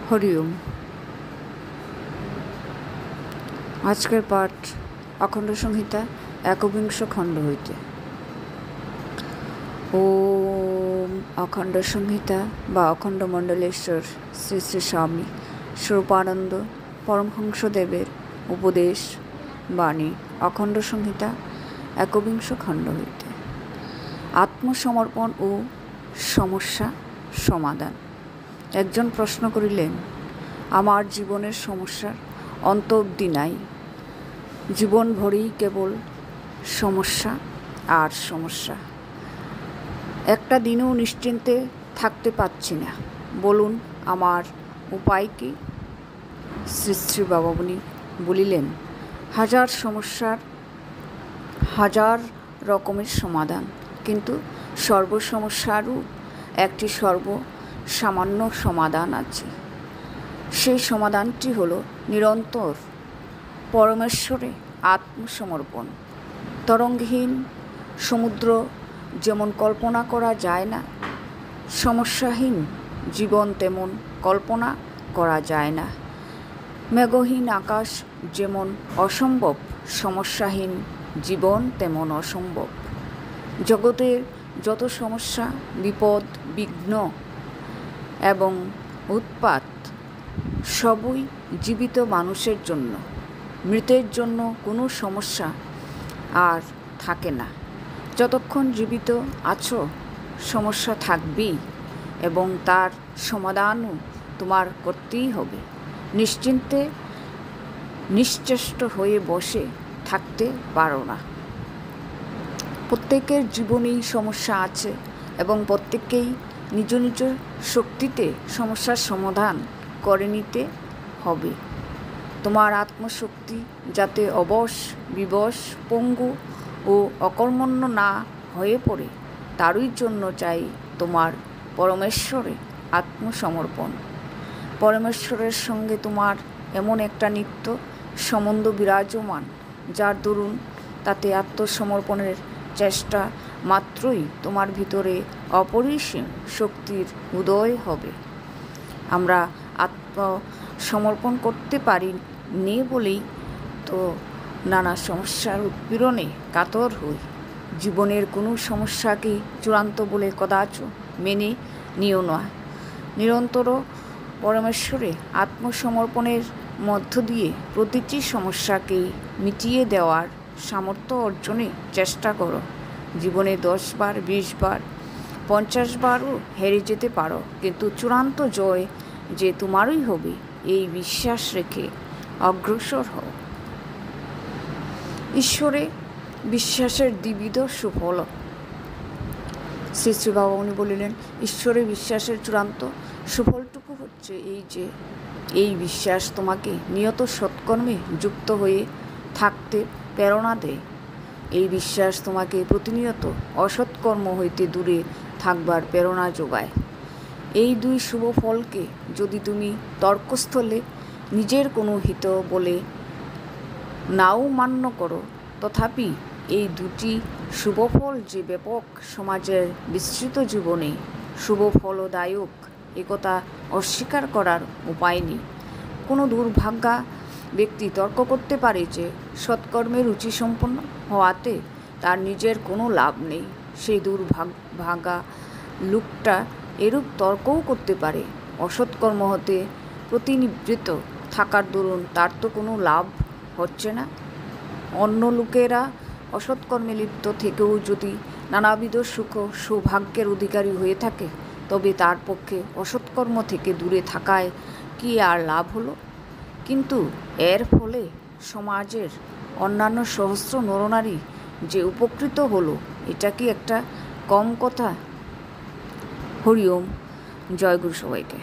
হরি ওম। আজকের পাঠ অখণ্ড সংহিতা ১বিংশ খণ্ড হইতে। ওম অখণ্ড সংহিতা বা অখণ্ড মণ্ডলেশ্বর শ্রী শ্রী স্বামী স্বরূপানন্দ পরমহংসদেবের উপদেশ বাণী অখণ্ড সংহিতা ১বিংশ খণ্ড হইতে। আত্মসমর্পণ ও সমস্যা সমাধান। একজন প্রশ্ন করিলেন, আমার জীবনের সমস্যার অন্ত অবধি নাই, জীবন ভরেই কেবল সমস্যা আর সমস্যা, একটা দিনও নিশ্চিন্তে থাকতে পারছি না, বলুন আমার উপায় কি? শ্রী শ্রী বাবামণি বলিলেন, হাজার সমস্যার হাজার রকমের সমাধান, কিন্তু সর্বসমস্যারও একটি সামান্য সমাধান আছে। সেই সমাধানটি হলো নিরন্তর পরমেশ্বরে আত্মসমর্পণ। তরঙ্গহীন সমুদ্র যেমন কল্পনা করা যায় না, সমস্যাহীন জীবন তেমন কল্পনা করা যায় না। মেঘহীন আকাশ যেমন অসম্ভব, সমস্যাহীন জীবন তেমন অসম্ভব। জগতের যত সমস্যা, বিপদ, বিঘ্ন এবং উৎপাত সবই জীবিত মানুষের জন্য। মৃতের জন্য কোনো সমস্যা আর থাকে না। যতক্ষণ জীবিত আছো সমস্যা থাকবেই, এবং তার সমাধানও তোমার করতেই হবে। নিশ্চিন্তে নিশ্চেষ্ট হয়ে বসে থাকতে পারো না। প্রত্যেকের জীবনেই সমস্যা আছে এবং প্রত্যেককেই নিজ নিজ শক্তিতে সমস্যার সমাধান করে নিতে হবে। তোমার আত্মশক্তি যাতে অবশ, বিবশ, পঙ্গু ও অকর্মণ্য না হয়ে পড়ে, তারই জন্য চাই তোমার পরমেশ্বরে আত্মসমর্পণ। পরমেশ্বরের সঙ্গে তোমার এমন একটা নিত্য সম্বন্ধ বিরাজমান, যার দরুন তাতে আত্মসমর্পণের চেষ্টা মাত্রই তোমার ভিতরে অপরিসীম শক্তির উদয় হবে। আমরা আত্মসমর্পণ করতে পারি নে বলেই তো নানা সমস্যার উৎপীড়নে কাতর হই। জীবনের কোনো সমস্যাকেই চূড়ান্ত বলে কদাচ মেনে নিও না। নিরন্তর পরমেশ্বরে আত্মসমর্পণের মধ্য দিয়ে প্রতিটি সমস্যাকেই মিটিয়ে দেওয়ার সামর্থ্য অর্জনে চেষ্টা করো। জীবনে 10 বার, 20 বার, 50 বারও হেরে যেতে পারো, কিন্তু চূড়ান্ত জয় যে তোমারই হবে, এই বিশ্বাস রেখে অগ্রসর হও। ঈশ্বরে বিশ্বাসের দ্বিবিধ সুফল। শ্রী শ্রী বাবামণি বলিলেন, ঈশ্বরে বিশ্বাসের চূড়ান্ত সুফলটুকু হচ্ছে এই যে, এই বিশ্বাস তোমাকে নিয়ত সৎকর্মে যুক্ত হয়ে থাকতে প্রেরণা দেয়। এই বিশ্বাস তোমাকে প্রতিনিয়ত অসৎকর্ম হইতে দূরে থাকবার প্রেরণা যোগায়। এই দুই শুভ ফলকে যদি তুমি তর্কস্থলে নিজের কোনো হিত বলে নাও মান্য করো, তথাপি এই দুটি শুভফল যে ব্যাপক সমাজের বিস্তৃত জীবনে শুভফলদায়ক, একথা অস্বীকার করার উপায় নেই। কোনো দুর্ভাগা ব্যক্তি তর্ক করতে পারে যে সৎকর্মের রুচিসম্পন্ন হওয়াতে তার নিজের কোনো লাভ নেই। সেই দুর্ভাগা লোকটা এরূপ তর্কও করতে পারে, অসৎকর্ম হতে প্রতিনিবৃত্ত থাকার দরুন তার তো কোনো লাভ হচ্ছে না। অন্য লোকেরা অসৎকর্মে লিপ্ত থেকেও যদি নানাবিধ সুখ সৌভাগ্যের অধিকারী হয়ে থাকে, তবে তার পক্ষে অসৎকর্ম থেকে দূরে থাকায় কি আর লাভ হলো? কিন্তু এর ফলে সমাজের অন্যান্য সহস্র নরনারী যে উপকৃত হলো, এটা কি একটা কম কথা? হরি ওম। জয় গুরু সবাইকে।